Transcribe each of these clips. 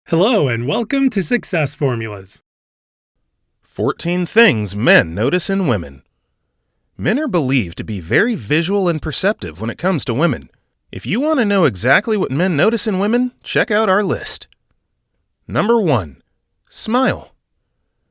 Hello and welcome to Success Formulas. 14 things men notice in women. Men are believed to be very visual and perceptive when it comes to women. If you want to know exactly what men notice in women, check out our list. Number 1. Smile.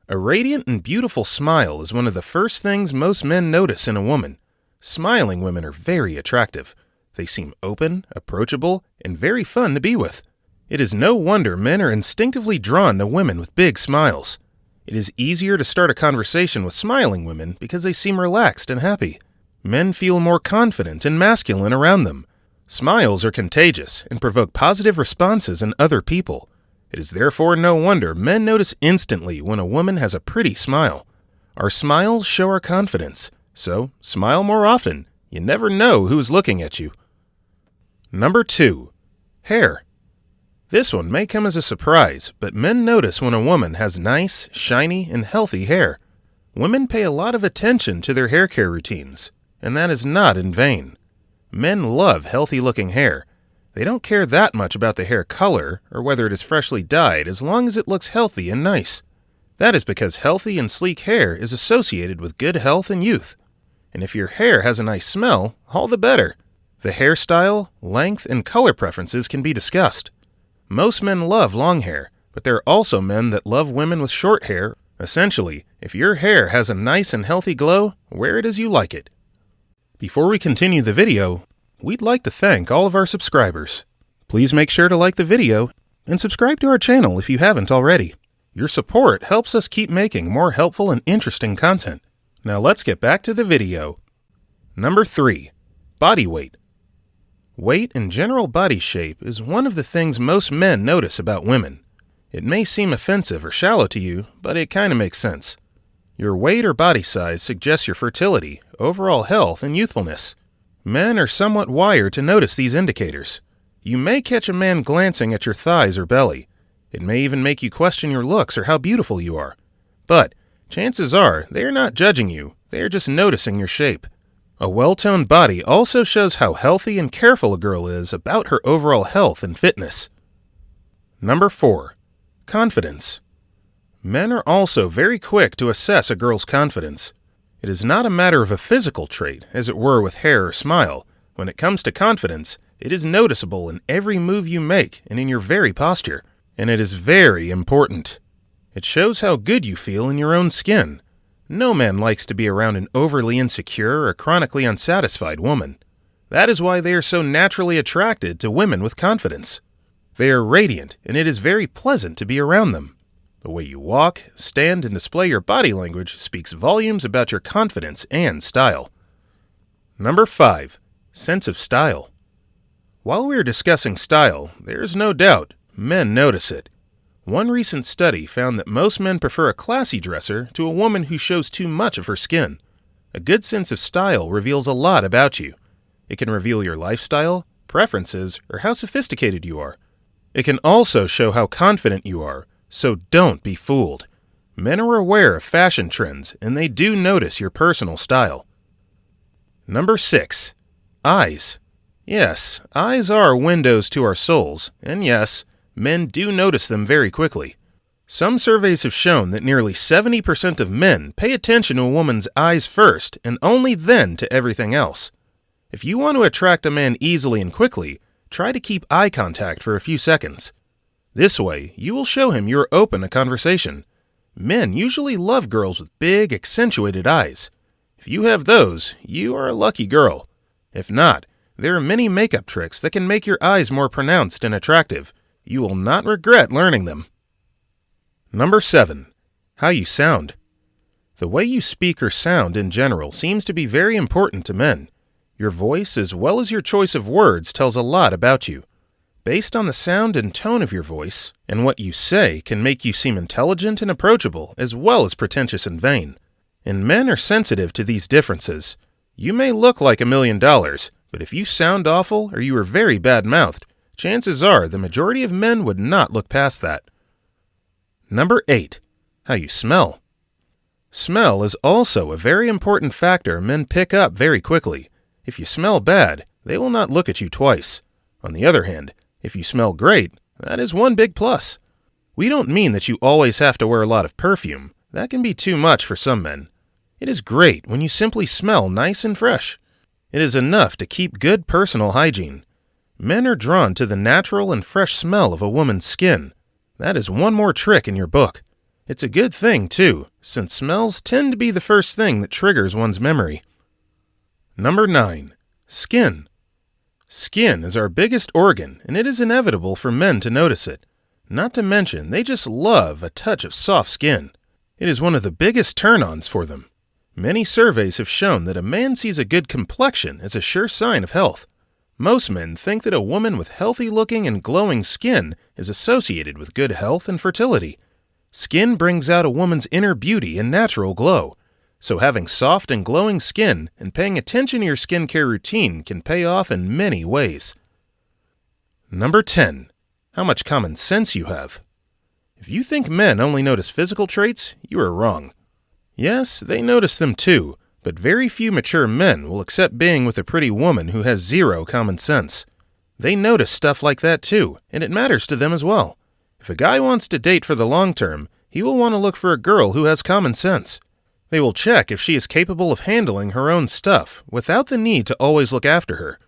A radiant and beautiful smile is one of the first things most men notice in a woman. Smiling women are very attractive. They seem open, approachable, and very fun to be with. It is no wonder men are instinctively drawn to women with big smiles. It is easier to start a conversation with smiling women because they seem relaxed and happy. Men feel more confident and masculine around them. Smiles are contagious and provoke positive responses in other people. It is therefore no wonder men notice instantly when a woman has a pretty smile. Our smiles show our confidence, so smile more often. You never know who is looking at you. Number 2. Hair. This one may come as a surprise, but men notice when a woman has nice, shiny, and healthy hair. Women pay a lot of attention to their hair care routines, and that is not in vain. Men love healthy-looking hair. They don't care that much about the hair color or whether it is freshly dyed as long as it looks healthy and nice. That is because healthy and sleek hair is associated with good health and youth. And if your hair has a nice smell, all the better. The hairstyle, length, and color preferences can be discussed. Most men love long hair, but there are also men that love women with short hair. Essentially, if your hair has a nice and healthy glow, wear it as you like it. Before we continue the video, we'd like to thank all of our subscribers. Please make sure to like the video and subscribe to our channel if you haven't already. Your support helps us keep making more helpful and interesting content. Now let's get back to the video. Number 3. Body weight. Weight and general body shape is one of the things most men notice about women. It may seem offensive or shallow to you, but it kind of makes sense. Your weight or body size suggests your fertility, overall health, and youthfulness. Men are somewhat wired to notice these indicators. You may catch a man glancing at your thighs or belly. It may even make you question your looks or how beautiful you are. But chances are they are not judging you, they are just noticing your shape. A well-toned body also shows how healthy and careful a girl is about her overall health and fitness. Number 4. Confidence. Men are also very quick to assess a girl's confidence. It is not a matter of a physical trait, as it were with hair or smile. When it comes to confidence, it is noticeable in every move you make and in your very posture, and it is very important. It shows how good you feel in your own skin. No man likes to be around an overly insecure or chronically unsatisfied woman. That is why they are so naturally attracted to women with confidence. They are radiant, and it is very pleasant to be around them. The way you walk, stand, and display your body language speaks volumes about your confidence and style. Number 5. Sense of style. While we are discussing style, there is no doubt men notice it. One recent study found that most men prefer a classy dresser to a woman who shows too much of her skin. A good sense of style reveals a lot about you. It can reveal your lifestyle, preferences, or how sophisticated you are. It can also show how confident you are, so don't be fooled. Men are aware of fashion trends, and they do notice your personal style. Number 6. Eyes. Yes, eyes are windows to our souls, and yes, men do notice them very quickly. Some surveys have shown that nearly 70% of men pay attention to a woman's eyes first and only then to everything else. If you want to attract a man easily and quickly, try to keep eye contact for a few seconds. This way, you will show him you are open to conversation. Men usually love girls with big, accentuated eyes. If you have those, you are a lucky girl. If not, there are many makeup tricks that can make your eyes more pronounced and attractive. You will not regret learning them. Number 7. How you sound. The way you speak or sound in general seems to be very important to men. Your voice as well as your choice of words tells a lot about you. Based on the sound and tone of your voice, and what you say can make you seem intelligent and approachable as well as pretentious and vain. And men are sensitive to these differences. You may look like $1 million, but if you sound awful or you are very bad-mouthed, chances are the majority of men would not look past that. Number 8. How you smell. Smell is also a very important factor men pick up very quickly. If you smell bad, they will not look at you twice. On the other hand, if you smell great, that is one big plus. We don't mean that you always have to wear a lot of perfume. That can be too much for some men. It is great when you simply smell nice and fresh. It is enough to keep good personal hygiene. Men are drawn to the natural and fresh smell of a woman's skin. That is one more trick in your book. It's a good thing, too, since smells tend to be the first thing that triggers one's memory. Number 9. Skin. Skin is our biggest organ, and it is inevitable for men to notice it. Not to mention, they just love a touch of soft skin. It is one of the biggest turn-ons for them. Many surveys have shown that a man sees a good complexion as a sure sign of health. Most men think that a woman with healthy-looking and glowing skin is associated with good health and fertility. Skin brings out a woman's inner beauty and natural glow. So having soft and glowing skin and paying attention to your skincare routine can pay off in many ways. Number 10. How much common sense you have. If you think men only notice physical traits, you are wrong. Yes, they notice them too, but very few mature men will accept being with a pretty woman who has zero common sense. They notice stuff like that too, and it matters to them as well. If a guy wants to date for the long term, he will want to look for a girl who has common sense. They will check if she is capable of handling her own stuff without the need to always look after her.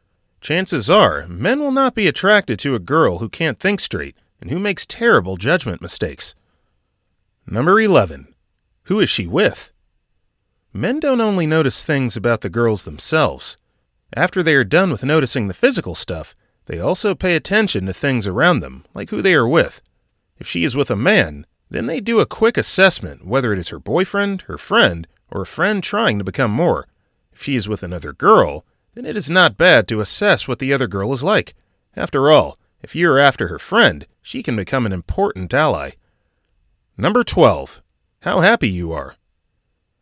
Chances are, men will not be attracted to a girl who can't think straight and who makes terrible judgment mistakes. Number 11. Who is she with? Men don't only notice things about the girls themselves. After they are done with noticing the physical stuff, they also pay attention to things around them, like who they are with. If she is with a man, then they do a quick assessment whether it is her boyfriend, her friend, or a friend trying to become more. If she is with another girl, then it is not bad to assess what the other girl is like. After all, if you are after her friend, she can become an important ally. Number 12. How happy you are.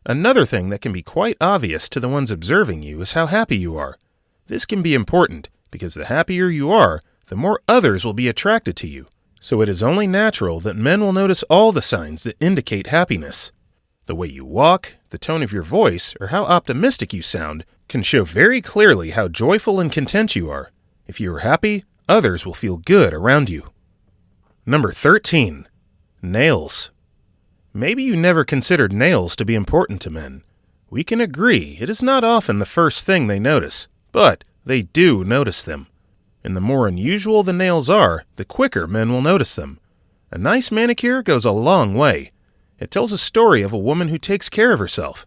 Another thing that can be quite obvious to the ones observing you is how happy you are. This can be important because the happier you are, the more others will be attracted to you. So it is only natural that men will notice all the signs that indicate happiness. The way you walk, the tone of your voice, or how optimistic you sound can show very clearly how joyful and content you are. If you are happy, others will feel good around you. Number 13. Nails. Maybe you never considered nails to be important to men. We can agree it is not often the first thing they notice, but they do notice them. And the more unusual the nails are, the quicker men will notice them. A nice manicure goes a long way. It tells a story of a woman who takes care of herself.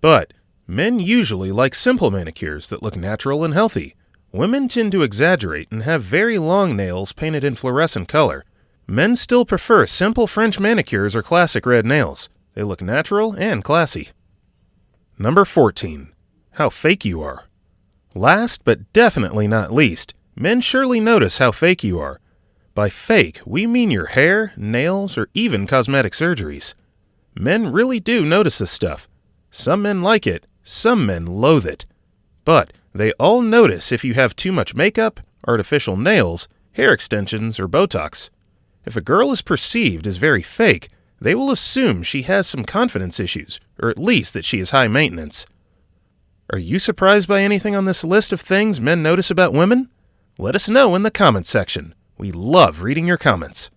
But men usually like simple manicures that look natural and healthy. Women tend to exaggerate and have very long nails painted in fluorescent color. Men still prefer simple French manicures or classic red nails. They look natural and classy. Number 14. How fake you are. Last but definitely not least, men surely notice how fake you are. By fake, we mean your hair, nails, or even cosmetic surgeries. Men really do notice this stuff. Some men like it, some men loathe it. But they all notice if you have too much makeup, artificial nails, hair extensions, or Botox. If a girl is perceived as very fake, they will assume she has some confidence issues, or at least that she is high maintenance. Are you surprised by anything on this list of things men notice about women? Let us know in the comments section. We love reading your comments.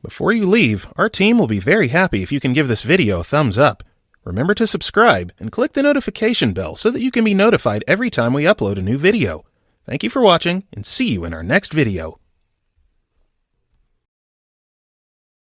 Before you leave, our team will be very happy if you can give this video a thumbs up. Remember to subscribe and click the notification bell so that you can be notified every time we upload a new video. Thank you for watching and see you in our next video.